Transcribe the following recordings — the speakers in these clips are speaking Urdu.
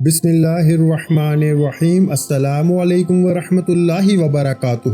بسم اللہ الرحمن الرحیم۔ السلام علیکم ورحمۃ اللہ وبرکاتہ۔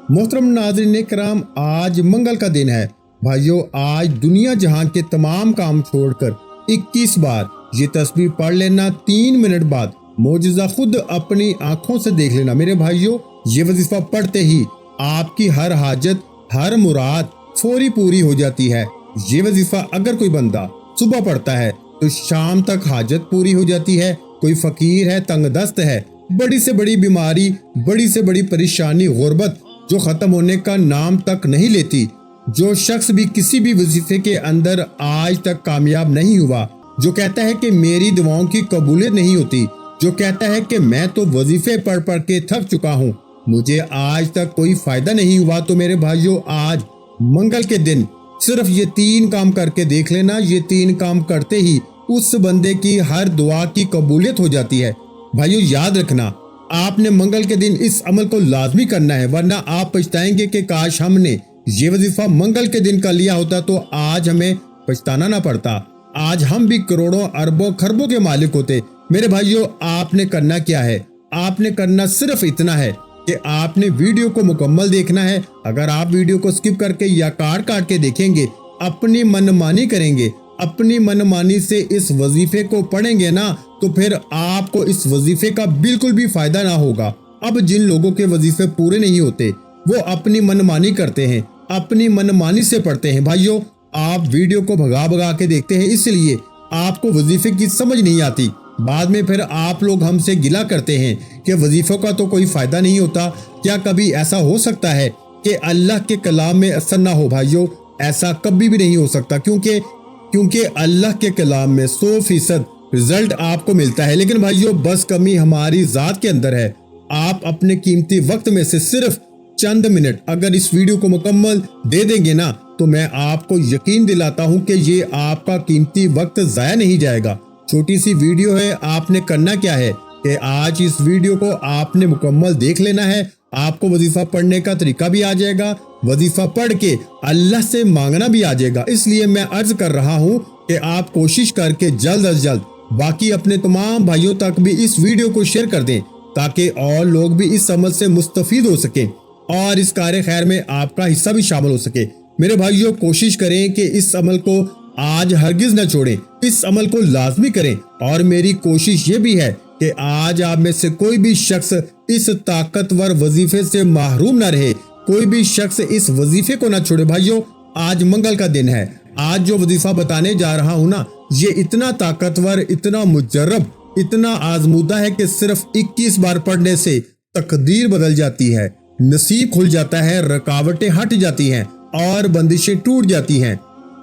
محترم ناظرین کرام، آج منگل کا دن ہے۔ بھائیو، آج دنیا جہاں کے تمام کام چھوڑ کر 21 بار یہ تسبیح پڑھ لینا، 3 منٹ بعد معجزہ خود اپنی آنکھوں سے دیکھ لینا۔ میرے بھائیو، یہ وظیفہ پڑھتے ہی آپ کی ہر حاجت، ہر مراد فوری پوری ہو جاتی ہے۔ یہ وظیفہ اگر کوئی بندہ صبح پڑھتا ہے تو شام تک حاجت پوری ہو جاتی ہے۔ کوئی فقیر ہے، تنگ دست ہے، بڑی سے بڑی بیماری، بڑی سے بڑی پریشانی، غربت جو ختم ہونے کا نام تک نہیں لیتی، جو شخص بھی کسی بھی وظیفے کے اندر آج تک کامیاب نہیں ہوا، جو کہتا ہے کہ میری دعاؤں کی قبولیت نہیں ہوتی، جو کہتا ہے کہ میں تو وظیفے پڑھ پڑھ کے تھک چکا ہوں، مجھے آج تک کوئی فائدہ نہیں ہوا، تو میرے بھائیوں، آج منگل کے دن صرف یہ 3 کام کر کے دیکھ لینا۔ یہ 3 کام کرتے ہی اس بندے کی ہر دعا کی قبولیت ہو جاتی ہے۔ بھائیو، یاد رکھنا، آپ نے منگل کے دن اس عمل کو لازمی کرنا ہے، ورنہ آپ پچھتائیں گے کہ کاش ہم نے یہ وظیفہ منگل کے دن کا لیا ہوتا تو آج ہمیں پچھتانا نہ پڑتا، آج ہم بھی کروڑوں اربوں خربوں کے مالک ہوتے۔ میرے بھائیو، آپ نے کرنا کیا ہے؟ آپ نے کرنا صرف اتنا ہے کہ آپ نے ویڈیو کو مکمل دیکھنا ہے۔ اگر آپ ویڈیو کو سکپ کر کے یا کاٹ کے دیکھیں گے، اپنی منمانی کریں گے، اپنی منمانی سے اس وظیفے کو پڑھیں گے نا، تو پھر آپ کو اس وظیفے کا بالکل بھی فائدہ نہ ہوگا۔ اب جن لوگوں کے وظیفے پورے نہیں ہوتے، وہ اپنی منمانی کرتے ہیں، اپنی منمانی سے پڑھتے ہیں۔ بھائیو، آپ ویڈیو کو بھگا کے دیکھتے ہیں، اس لیے آپ کو وظیفے کی سمجھ نہیں آتی۔ بعد میں پھر آپ لوگ ہم سے گلہ کرتے ہیں کہ وظیفوں کا تو کوئی فائدہ نہیں ہوتا۔ کیا کبھی ایسا ہو سکتا ہے کہ اللہ کے کلام میں اثر نہ ہو؟ بھائیو، ایسا کبھی بھی نہیں ہو سکتا، کیونکہ اللہ کے کلام میں 100% رزلٹ آپ کو ملتا ہے۔ لیکن بھائیو، بس کمی ہماری ذات کے اندر ہے۔ آپ اپنے قیمتی وقت میں سے صرف چند منٹ اگر اس ویڈیو کو مکمل دے دیں گے نا، تو میں آپ کو یقین دلاتا ہوں کہ یہ آپ کا قیمتی وقت ضائع نہیں جائے گا۔ چھوٹی سی ویڈیو ہے، آپ نے کرنا کیا ہے کہ آج اس ویڈیو کو آپ نے مکمل دیکھ لینا ہے۔ آپ کو وظیفہ پڑھنے کا طریقہ بھی آ جائے گا، وظیفہ پڑھ کے اللہ سے مانگنا بھی آ جائے گا۔ اس لیے میں عرض کر رہا ہوں کہ آپ کوشش کر کے جلد از جلد باقی اپنے تمام بھائیوں تک بھی اس ویڈیو کو شیئر کر دیں، تاکہ اور لوگ بھی اس عمل سے مستفید ہو سکیں اور اس کار خیر میں آپ کا حصہ بھی شامل ہو سکے۔ میرے بھائیوں، کوشش کریں کہ اس عمل کو آج ہرگز نہ چھوڑیں، اس عمل کو لازمی کریں۔ اور میری کوشش یہ بھی ہے کہ آج آپ میں سے کوئی بھی شخص اس طاقتور وظیفے سے محروم نہ رہے، کوئی بھی شخص اس وظیفے کو نہ چھوڑے۔ بھائیو، آج منگل کا دن ہے۔ آج جو وظیفہ بتانے جا رہا ہوں نا، یہ اتنا طاقتور، اتنا مجرب، اتنا آزمودہ ہے کہ صرف 21 بار پڑھنے سے تقدیر بدل جاتی ہے، نصیب کھل جاتا ہے، رکاوٹیں ہٹ جاتی ہیں اور بندشیں ٹوٹ جاتی ہیں۔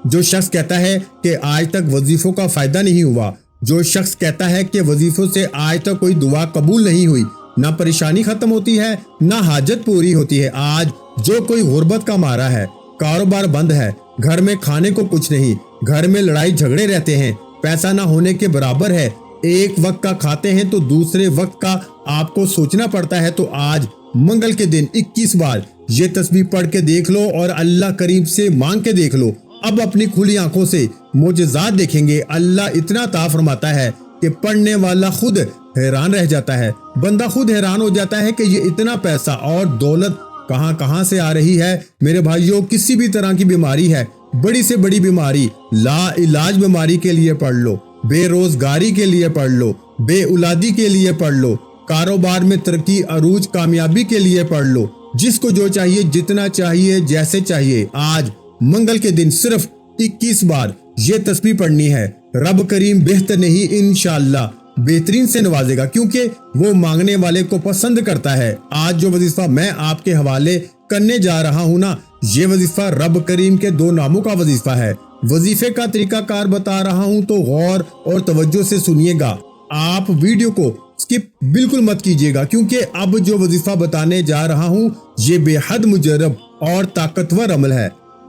جو شخص کہتا ہے کہ آج تک وظیفوں کا فائدہ نہیں ہوا، جو شخص کہتا ہے کہ وظیفوں سے آج تک کوئی دعا قبول نہیں ہوئی، نہ پریشانی ختم ہوتی ہے، نہ حاجت پوری ہوتی ہے، آج جو کوئی غربت کا مارا ہے، کاروبار بند ہے، گھر میں کھانے کو کچھ نہیں، گھر میں لڑائی جھگڑے رہتے ہیں، پیسہ نہ ہونے کے برابر ہے، ایک وقت کا کھاتے ہیں تو دوسرے وقت کا آپ کو سوچنا پڑتا ہے، تو آج منگل کے دن 21 بار یہ تسبیح پڑھ کے دیکھ لو اور اللہ کریم سے مانگ کے دیکھ لو۔ اب اپنی کھلی آنکھوں سے معجزات دیکھیں گے۔ اللہ اتنا عطا فرماتا ہے کہ پڑھنے والا خود حیران رہ جاتا ہے، بندہ خود حیران ہو جاتا ہے کہ یہ اتنا پیسہ اور دولت کہاں سے آ رہی ہے۔ میرے بھائیوں، کسی بھی طرح کی بیماری ہے، بڑی سے بڑی بیماری، لا علاج بیماری کے لیے پڑھ لو، بے روزگاری کے لیے پڑھ لو، بے اولادی کے لیے پڑھ لو، کاروبار میں ترقی عروج کامیابی کے لیے پڑھ لو، جس کو جو چاہیے، جتنا چاہیے، جیسے چاہیے، آج منگل کے دن صرف 21 بار یہ تسبیح پڑھنی ہے۔ رب کریم بہتر نہیں، انشاءاللہ بہترین سے نوازے گا، کیونکہ وہ مانگنے والے کو پسند کرتا ہے۔ آج جو وظیفہ میں آپ کے حوالے کرنے جا رہا ہوں نا، یہ وظیفہ رب کریم کے 2 ناموں کا وظیفہ ہے۔ وظیفے کا طریقہ کار بتا رہا ہوں تو غور اور توجہ سے سنیے گا۔ آپ ویڈیو کو سکپ بالکل مت کیجیے گا، کیونکہ اب جو وظیفہ بتانے جا رہا ہوں یہ بے حد مجرب اور طاقتور عمل ہے۔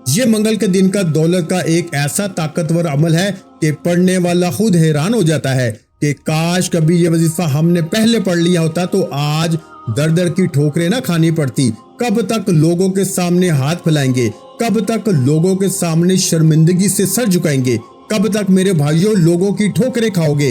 یہ منگل کے دن کا دولت کا ایک ایسا طاقتور عمل ہے کہ پڑھنے والا خود حیران ہو جاتا ہے کہ کاش کبھی یہ وظیفہ ہم نے پہلے پڑھ لیا ہوتا تو آج در کی ٹھوکریں نہ کھانی پڑتی۔ کب تک لوگوں کے سامنے ہاتھ پھیلائیں گے، کب تک لوگوں کے سامنے شرمندگی سے سر جھکائیں گے، کب تک میرے بھائیوں لوگوں کی ٹھوکریں کھاؤ گے،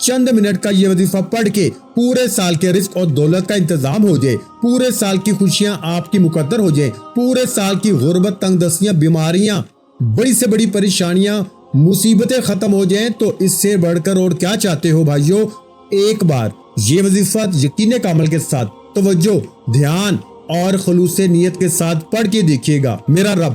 چند منٹ کا یہ وظیفہ پڑھ کے پورے سال کے رزق اور دولت کا انتظام ہو جائے، پورے سال کی خوشیاں آپ کی مقدر ہو جائیں، پورے سال کی غربت، تنگ دستیاں، بیماریاں، بڑی سے بڑی پریشانیاں، مصیبتیں ختم ہو جائیں، تو اس سے بڑھ کر اور کیا چاہتے ہو بھائیو؟ ایک بار یہ وظیفہ یقین کامل کے ساتھ توجہ، دھیان اور خلوص نیت کے ساتھ پڑھ کے دیکھیے گا، میرا رب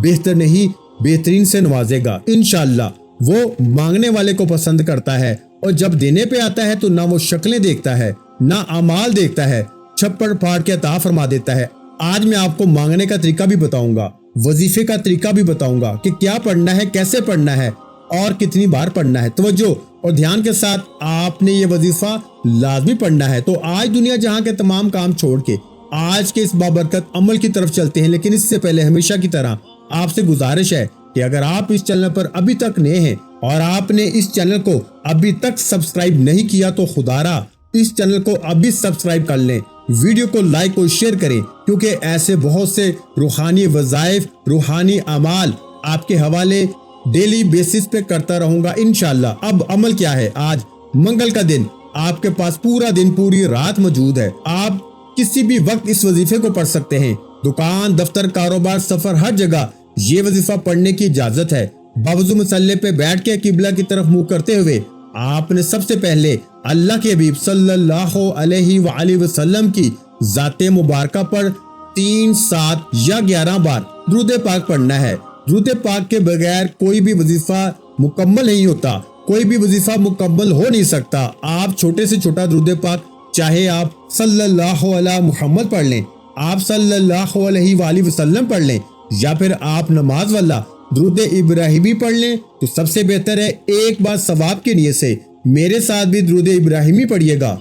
بہتر نہیں بہترین سے نوازے گا انشاءاللہ۔ وہ مانگنے والے کو پسند کرتا ہے، اور جب دینے پہ آتا ہے تو نہ وہ شکلیں دیکھتا ہے نہ اعمال دیکھتا ہے، چھپڑ پھاڑ کے عطا فرما دیتا ہے۔ آج میں آپ کو مانگنے کا طریقہ بھی بتاؤں گا، وظیفے کا طریقہ بھی بتاؤں گا کہ کیا پڑھنا ہے، کیسے پڑھنا ہے اور کتنی بار پڑھنا ہے۔ توجہ اور دھیان کے ساتھ آپ نے یہ وظیفہ لازمی پڑھنا ہے۔ تو آج دنیا جہاں کے تمام کام چھوڑ کے آج کے اس بابرکت عمل کی طرف چلتے ہیں، لیکن اس سے پہلے ہمیشہ کی طرح آپ سے گزارش ہے کہ اگر آپ اس چینل پر ابھی تک نئے ہیں اور آپ نے اس چینل کو ابھی تک سبسکرائب نہیں کیا تو خدارا اس چینل کو ابھی سبسکرائب کر لیں، ویڈیو کو لائک اور شیئر کریں، کیونکہ ایسے بہت سے روحانی وظائف، روحانی اعمال آپ کے حوالے ڈیلی بیسس پہ کرتا رہوں گا انشاءاللہ۔ اب عمل کیا ہے؟ آج منگل کا دن، آپ کے پاس پورا دن، پوری رات موجود ہے، آپ کسی بھی وقت اس وظیفے کو پڑھ سکتے ہیں۔ دکان، دفتر، کاروبار، سفر، ہر جگہ یہ وظیفہ پڑھنے کی اجازت ہے۔ باوضو مصلی پہ بیٹھ کے قبلہ کی طرف منہ کرتے ہوئے آپ نے سب سے پہلے اللہ کے حبیب صلی اللہ علیہ وآلہ وسلم کی ذات مبارکہ پر 3، 7 یا 11 بار درود پاک پڑھنا ہے۔ درود پاک کے بغیر کوئی بھی وظیفہ مکمل نہیں ہوتا، کوئی بھی وظیفہ مکمل ہو نہیں سکتا۔ آپ چھوٹے سے چھوٹا درود پاک، چاہے آپ صلی اللہ علیہ محمد پڑھ لیں، آپ صلی اللہ علیہ وآلہ وسلم پڑھ لیں، یا پھر آپ نماز والا درود ابراہیمی پڑھ لیں تو سب سے بہتر ہے۔ ایک بار ثواب کی نیت سے میرے ساتھ بھی درود ابراہیمی پڑھیے گا۔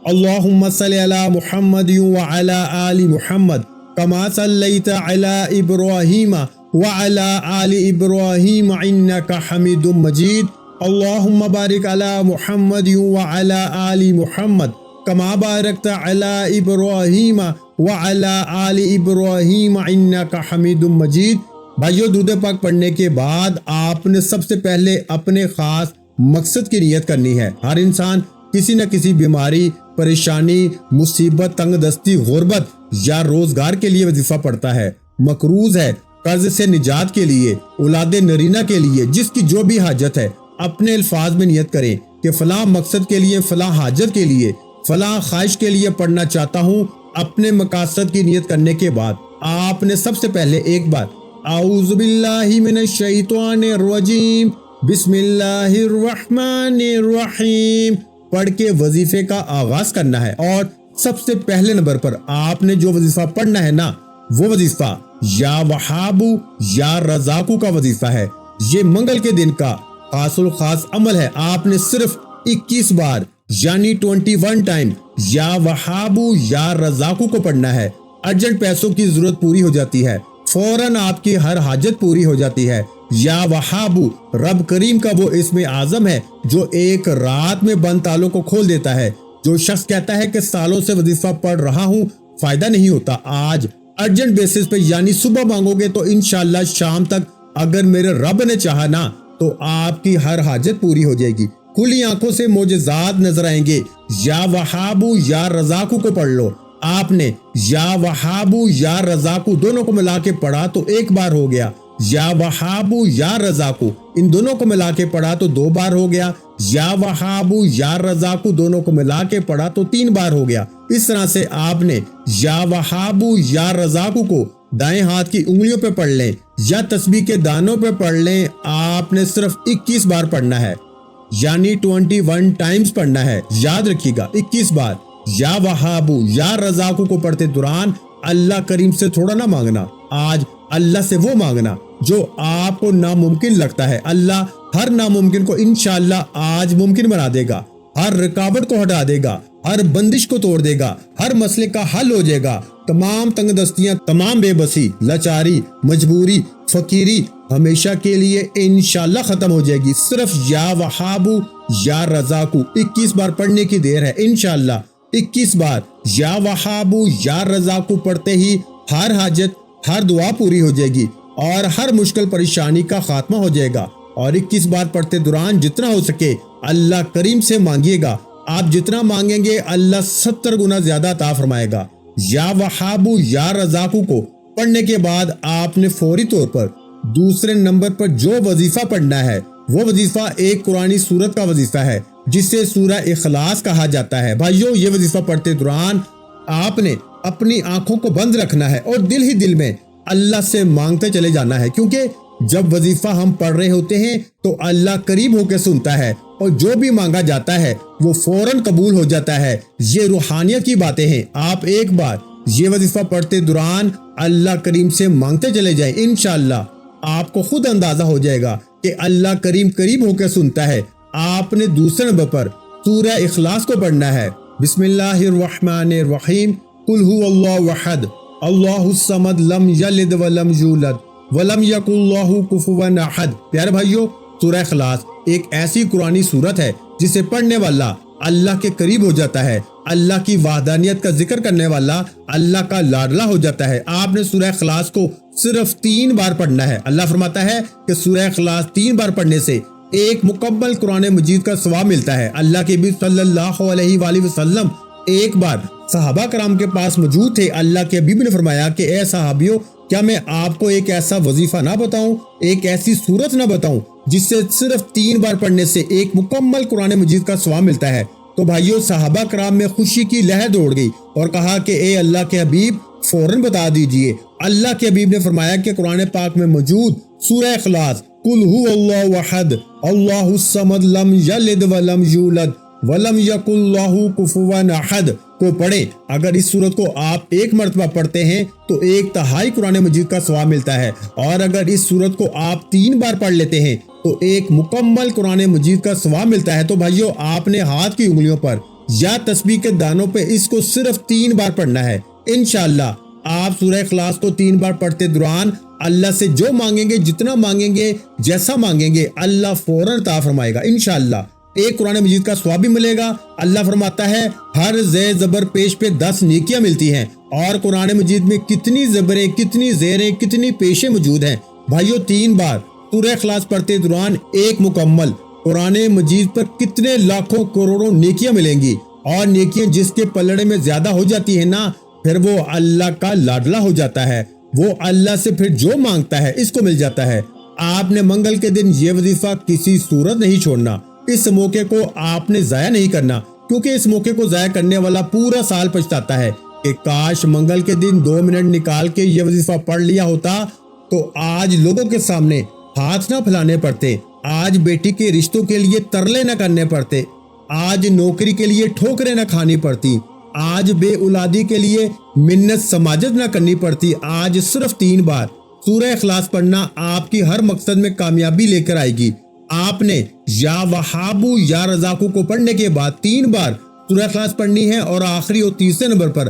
اللہم صلی علی محمد وعلی آل محمد کما صلیت علی ابراہیم وعلی آل ابراہیم انک حمید مجید۔ اللہم بارک علی محمد وعلی آل محمد کما بارکت علی ابراہیم وعلی آل ابراہیم انک حمید مجید۔ بھائیو، درود پاک پڑھنے کے بعد آپ نے سب سے پہلے اپنے خاص مقصد کی نیت کرنی ہے۔ ہر انسان کسی نہ کسی بیماری، پریشانی، مصیبت، تنگ دستی، غربت یا روزگار کے لیے وظیفہ پڑھتا ہے، مقروض ہے، قرض سے نجات کے لیے، اولاد نرینہ کے لیے، جس کی جو بھی حاجت ہے اپنے الفاظ میں نیت کریں کہ فلاں مقصد کے لیے، فلاں حاجت کے لیے، فلاں خواہش کے لیے پڑھنا چاہتا ہوں۔ اپنے مقاصد کی نیت کرنے کے بعد آپ نے سب سے پہلے ایک بار اعوذ باللہ من الشیطان الرجیم بسم اللہ الرحمن الرحیم پڑھ کے وظیفے کا آغاز کرنا ہے۔ اور سب سے پہلے نمبر پر آپ نے جو وظیفہ پڑھنا ہے نا، وہ وظیفہ یا وہابو یا رزاقو کا وظیفہ ہے۔ یہ منگل کے دن کا خاص الخاص عمل ہے۔ آپ نے صرف 21 بار یعنی 21 ٹائم یا وہابو یا رزاقو کو پڑھنا ہے۔ ارجنٹ پیسوں کی ضرورت پوری ہو جاتی ہے، فوراً آپ کی ہر حاجت پوری ہو جاتی ہے۔ یا وہابو رب کریم کا وہ اسم اعظم ہے جو ایک رات میں بند تالوں کو کھول دیتا ہے۔ جو شخص کہتا ہے کہ سالوں سے وظیفہ پڑھ رہا ہوں، فائدہ نہیں ہوتا، آج ارجنٹ بیسس پہ یعنی صبح مانگو گے تو انشاءاللہ شام تک اگر میرے رب نے چاہا نا تو آپ کی ہر حاجت پوری ہو جائے گی، کھلی آنکھوں سے معجزات نظر آئیں گے۔ یا وہابو یا رزاقو کو پڑھ لو۔ آپ نے یا وہابو یا رزاقو دونوں کو ملا کے پڑھا تو ایک بار ہو گیا، یا وہابو یا رزاقو ان دونوں کو ملا کے پڑھا تو 2 بار ہو گیا، یا وہابو یا رزاقو دونوں کو ملا کے پڑھا تو 3 بار ہو گیا۔ اس طرح سے آپ نے یا وہابو یا رزاقو کو دائیں ہاتھ کی انگلیوں پہ پڑھ لیں یا تسبیح کے دانوں پہ پڑھ لیں۔ آپ نے صرف 21 بار پڑھنا ہے، یعنی 21 ٹائمز پڑھنا ہے۔ یاد رکھیے گا 21 بار یا وہابو یا رزاقو کو پڑھتے دوران اللہ کریم سے تھوڑا نہ مانگنا، آج اللہ سے وہ مانگنا جو آپ کو ناممکن لگتا ہے۔ اللہ ہر ناممکن کو انشاءاللہ آج ممکن بنا دے گا، ہر رکاوٹ کو ہٹا دے گا، ہر بندش کو توڑ دے گا، ہر مسئلے کا حل ہو جائے گا۔ تمام تنگ دستیاں، تمام بے بسی، لاچاری، مجبوری، فقیری ہمیشہ کے لیے انشاءاللہ ختم ہو جائے گی۔ صرف یا وہابو یا رزاقو 21 بار پڑھنے کی دیر ہے انشاءاللہ۔ 21 بار یا وہابو یا رزاقو پڑھتے ہی ہر حاجت، ہر دعا پوری ہو جائے گی اور ہر مشکل پریشانی کا خاتمہ ہو جائے گا۔ اور 21 بار پڑھتے دوران جتنا ہو سکے اللہ کریم سے مانگیے گا، آپ جتنا مانگیں گے اللہ 70 گنا زیادہ عطا فرمائے گا۔ یا وہابو یا رزاقو کو پڑھنے کے بعد آپ نے فوری طور پر دوسرے نمبر پر جو وظیفہ پڑھنا ہے وہ وظیفہ ایک قرآنی سورت کا وظیفہ ہے جسے سورہ اخلاص کہا جاتا ہے۔ بھائیو، یہ وظیفہ پڑھتے دوران آپ نے اپنی آنکھوں کو بند رکھنا ہے اور دل ہی دل میں اللہ سے مانگتے چلے جانا ہے، کیونکہ جب وظیفہ ہم پڑھ رہے ہوتے ہیں تو اللہ قریب ہو کے سنتا ہے اور جو بھی مانگا جاتا ہے وہ فوراً قبول ہو جاتا ہے۔ یہ روحانیت کی باتیں ہیں۔ آپ ایک بار یہ وظیفہ پڑھتے دوران اللہ کریم سے مانگتے چلے جائیں، انشاءاللہ آپ کو خود اندازہ ہو جائے گا کہ اللہ کریم قریب ہو کے سنتا ہے۔ آپ نے دوسرے نمبر پر سورہ اخلاص کو پڑھنا ہے۔ بسم اللہ الرحمن الرحیم، قل هو اللہ احد اللہ الصمد لم یلد ولم یولد ولم یکن لہ کفوا احد۔ پیارے بھائیو، سورہ اخلاص ایک ایسی قرآنی سورت ہے جسے پڑھنے والا اللہ کے قریب ہو جاتا ہے، اللہ کی وحدانیت کا ذکر کرنے والا اللہ کا لاڈلا ہو جاتا ہے۔ آپ نے سورہ اخلاص کو صرف 3 بار پڑھنا ہے۔ اللہ فرماتا ہے کہ سورہ اخلاص 3 بار پڑھنے سے ایک مکمل قرآن مجید کا ثواب ملتا ہے۔ اللہ کے حبیب صلی اللہ علیہ وآلہ وسلم ایک بار صحابہ کرام کے پاس موجود تھے۔ اللہ کے حبیب نے فرمایا کہ اے صحابیوں، کیا میں آپ کو ایک ایسا وظیفہ نہ بتاؤں، ایک ایسی سورت نہ بتاؤں جس سے صرف 3 بار پڑھنے سے ایک مکمل قرآن مجید کا ثواب ملتا ہے؟ تو بھائیوں، صحابہ کرام میں خوشی کی لہر دوڑ گئی اور کہا کہ اے اللہ کے حبیب فوراً بتا دیجئے۔ اللہ کے حبیب نے فرمایا کہ قرآن پاک میں موجود سورہ اخلاص قل هو اللہ احد اللہ الصمد لم یلد ولم یولد ولم یکن لہ کفوا احد کو پڑھیں۔ اگر اس سورت کو آپ ایک مرتبہ پڑھتے ہیں تو 1/3 قرآن مجید کا ثواب ملتا ہے، اور اگر اس سورت کو آپ 3 بار پڑھ لیتے ہیں تو ایک مکمل قرآن مجید کا ثواب ملتا ہے۔ تو بھائیو، آپ نے ہاتھ کی انگلیوں پر یا تسبیح کے دانوں پہ اس کو صرف 3 بار پڑھنا ہے۔ انشاءاللہ آپ سورہ اخلاص کو 3 بار پڑھتے دوران اللہ سے جو مانگیں گے، جتنا مانگیں گے، جیسا مانگیں گے، اللہ فوراً عطا فرمائے گا انشاءاللہ۔ ایک قرآن مجید کا ثواب بھی ملے گا۔ اللہ فرماتا ہے ہر زیر زبر پیش پہ 10 نیکیاں ملتی ہیں، اور قرآن مجید میں کتنی زبریں، کتنی زیریں، کتنی پیشیں موجود ہیں۔ بھائیو، 3 بار سورہ اخلاص پڑھتے دوران ایک مکمل قرآن مجید پر کتنے لاکھوں کروڑوں نیکیاں ملیں گی، اور نیکیاں جس کے پلڑے میں زیادہ ہو جاتی ہیں نا، پھر وہ اللہ کا لاڈلا ہو جاتا ہے، وہ اللہ سے پھر جو مانگتا ہے اس کو مل جاتا ہے۔ آپ نے منگل کے دن یہ وظیفہ کسی صورت نہیں چھوڑنا، اس موقع کو آپ نے ضائع نہیں کرنا، کیونکہ اس موقع کو ضائع کرنے والا پورا سال پچھتاتا ہے کہ کاش منگل کے دن 2 منٹ نکال کے یہ وظیفہ پڑھ لیا ہوتا تو آج لوگوں کے سامنے ہاتھ نہ پھیلانے پڑتے، آج بیٹی کے رشتوں کے لیے ترلے نہ کرنے پڑتے، آج نوکری کے لیے ٹھوکریں نہ کھانی پڑتی، آج بے اولادی کے لیے منت سماجت نہ کرنی پڑتی۔ آج صرف 3 بار سورہ اخلاص پڑھنا آپ کی ہر مقصد میں کامیابی لے کر آئے گی۔ آپ نے یا وہابو یا رزاقو کو پڑھنے کے بعد 3 بار سورہ اخلاص پڑھنی ہے، اور آخری اور تیسرے نمبر پر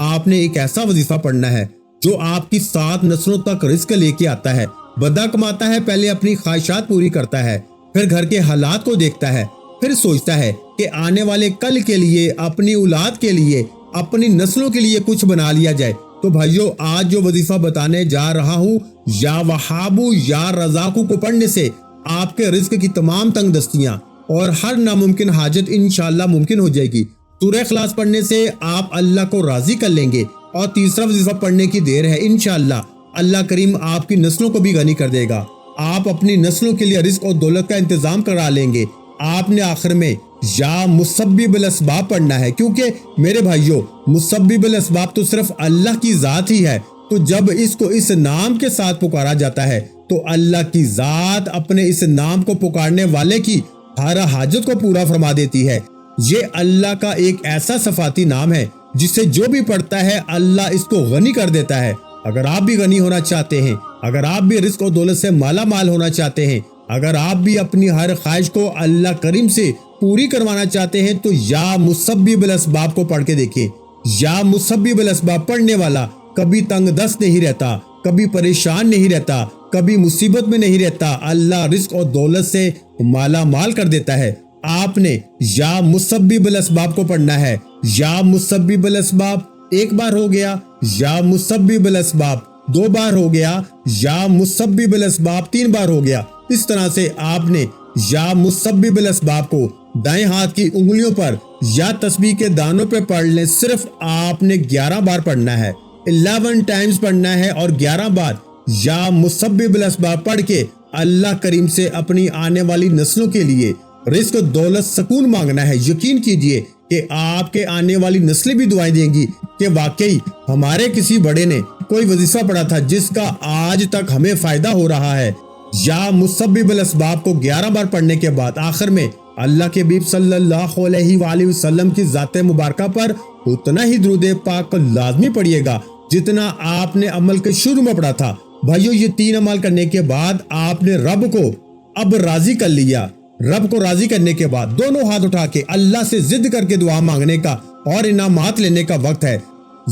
آپ نے ایک ایسا وظیفہ پڑھنا ہے جو آپ کی 7 نسلوں تک رزق لے کے آتا ہے۔ بندہ کماتا ہے، پہلے اپنی خواہشات پوری کرتا ہے، پھر گھر کے حالات کو دیکھتا ہے، پھر سوچتا ہے کہ آنے والے کل کے لیے، اپنی اولاد کے لیے، اپنی نسلوں کے لیے کچھ بنا لیا جائے۔ تو بھائیو، آج جو وظیفہ بتانے جا رہا ہوں، یا وہابو یا رزاقو کو پڑھنے سے آپ کے رزق کی تمام تنگ دستیاں اور ہر ناممکن حاجت انشاءاللہ ممکن ہو جائے گی۔ سورہ اخلاص پڑھنے سے آپ اللہ کو راضی کر لیں گے، اور تیسرا وظیفہ پڑھنے کی دیر ہے، انشاءاللہ اللہ کریم آپ کی نسلوں کو بھی غنی کر دے گا۔ آپ اپنی نسلوں کے لیے رزق اور دولت کا انتظام کرا لیں گے۔ آپ نے آخر میں یا مسبب الاسباب پڑھنا ہے، کیونکہ میرے بھائیوں، مسبب الاسباب تو صرف اللہ کی ذات ہی ہے۔ تو جب اس کو اس نام کے ساتھ پکارا جاتا ہے تو اللہ کی ذات اپنے اس نام کو پکارنے والے کی ہر حاجت کو پورا فرما دیتی ہے۔ یہ اللہ کا ایک ایسا صفاتی نام ہے جسے جو بھی پڑھتا ہے اللہ اس کو غنی کر دیتا ہے۔ اگر آپ بھی غنی ہونا چاہتے ہیں، اگر آپ بھی رزق و دولت سے مالا مال ہونا چاہتے ہیں، اگر آپ بھی اپنی ہر خواہش کو اللہ کریم سے پوری کروانا چاہتے ہیں، تو یا مسبب الاسباب کو پڑھ کے دیکھیں۔ یا مسبب الاسباب پڑھنے والا کبھی تنگ دست نہیں رہتا، کبھی پریشان نہیں رہتا، کبھی مصیبت میں نہیں رہتا، اللہ رزق اور دولت سے مالا مال کر دیتا ہے۔ آپ نے یا مسبب الاسباب کو پڑھنا ہے۔ یا مسبب الاسباب 1 بار ہو گیا، یا مسبب الاسباب 2 بار ہو گیا، یا مسبب الاسباب 3 بار ہو گیا۔ اس طرح سے آپ نے یا مسبب الاسباب کو دائیں ہاتھ کی انگلیوں پر یا تسبیح کے دانوں پہ پڑھ لیں. صرف آپ نے 11 بار پڑھنا ہے, 11 ٹائمز پڑھنا ہے, اور 11 بار یا مسبب الاسباب پڑھ کے اللہ کریم سے اپنی آنے والی نسلوں کے لیے رزق و دولت سکون مانگنا ہے. یقین کیجئے کہ آپ کے آنے والی نسلیں بھی دعائیں دیں گی کہ واقعی ہمارے کسی بڑے نے کوئی وظیفہ پڑھا تھا جس کا آج تک ہمیں فائدہ ہو رہا ہے. یا مسبب الاسباب کو 11 بار پڑھنے کے بعد آخر میں اللہ کے حبیب صلی اللہ علیہ وآلہ وسلم کی ذات مبارکہ پر اتنا ہی درود پاک لازمی پڑھیے گا جتنا آپ نے عمل کے شروع میں پڑھا تھا. بھائیو یہ 3 عمل کرنے کے بعد آپ نے رب کو اب راضی کر لیا. رب کو راضی کرنے کے بعد دونوں ہاتھ اٹھا کے اللہ سے ضد کر کے دعا مانگنے کا اور انعامات لینے کا وقت ہے.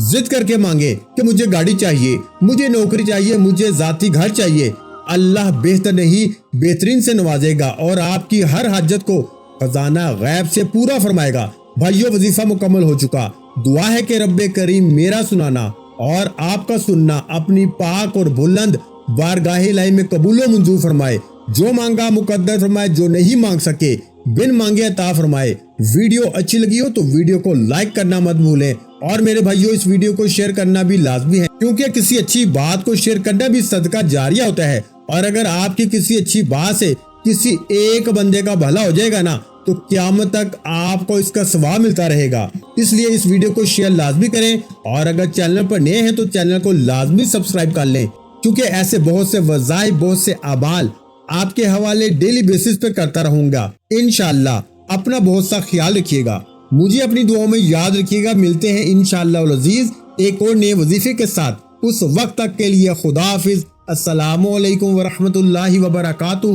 ضد کر کے مانگے کہ مجھے گاڑی چاہیے, مجھے نوکری چاہیے, مجھے ذاتی گھر چاہیے. اللہ بہتر نہیں بہترین سے نوازے گا اور آپ کی ہر حاجت کو خزانہ غیب سے پورا فرمائے گا. بھائیو وظیفہ مکمل ہو چکا. دعا ہے کہ رب کریم میرا سنانا اور آپ کا سننا اپنی پاک اور بلند بارگاہ الہی میں قبول و منظور فرمائے. جو مانگا مقدر فرمائے, جو نہیں مانگ سکے بن مانگے عطا فرمائے. ویڈیو اچھی لگی ہو تو ویڈیو کو لائک کرنا مت بھولیں, اور میرے بھائیوں اس ویڈیو کو شیئر کرنا بھی لازمی ہے, کیونکہ کسی اچھی بات کو شیئر کرنا بھی صدقہ جاریہ ہوتا ہے. اور اگر آپ کی کسی اچھی بات سے کسی ایک بندے کا بھلا ہو جائے گا نا تو قیامت تک آپ کو اس کا ثواب ملتا رہے گا. اس لیے اس ویڈیو کو شیئر لازمی کریں, اور اگر چینل پر نئے ہیں تو چینل کو لازمی سبسکرائب کر لیں, کیونکہ ایسے بہت سے وظائف, بہت سے اعمال آپ کے حوالے ڈیلی بیسس پہ کرتا رہوں گا انشاءاللہ. اپنا بہت سا خیال رکھیے گا, مجھے اپنی دعاؤں میں یاد رکھیے گا. ملتے ہیں انشاءاللہ العزیز ایک اور نئے وظیفے کے ساتھ. اس وقت تک کے لیے خدا حافظ. السلام علیکم ورحمۃ اللہ وبرکاتہ.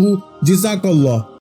جزاک اللہ.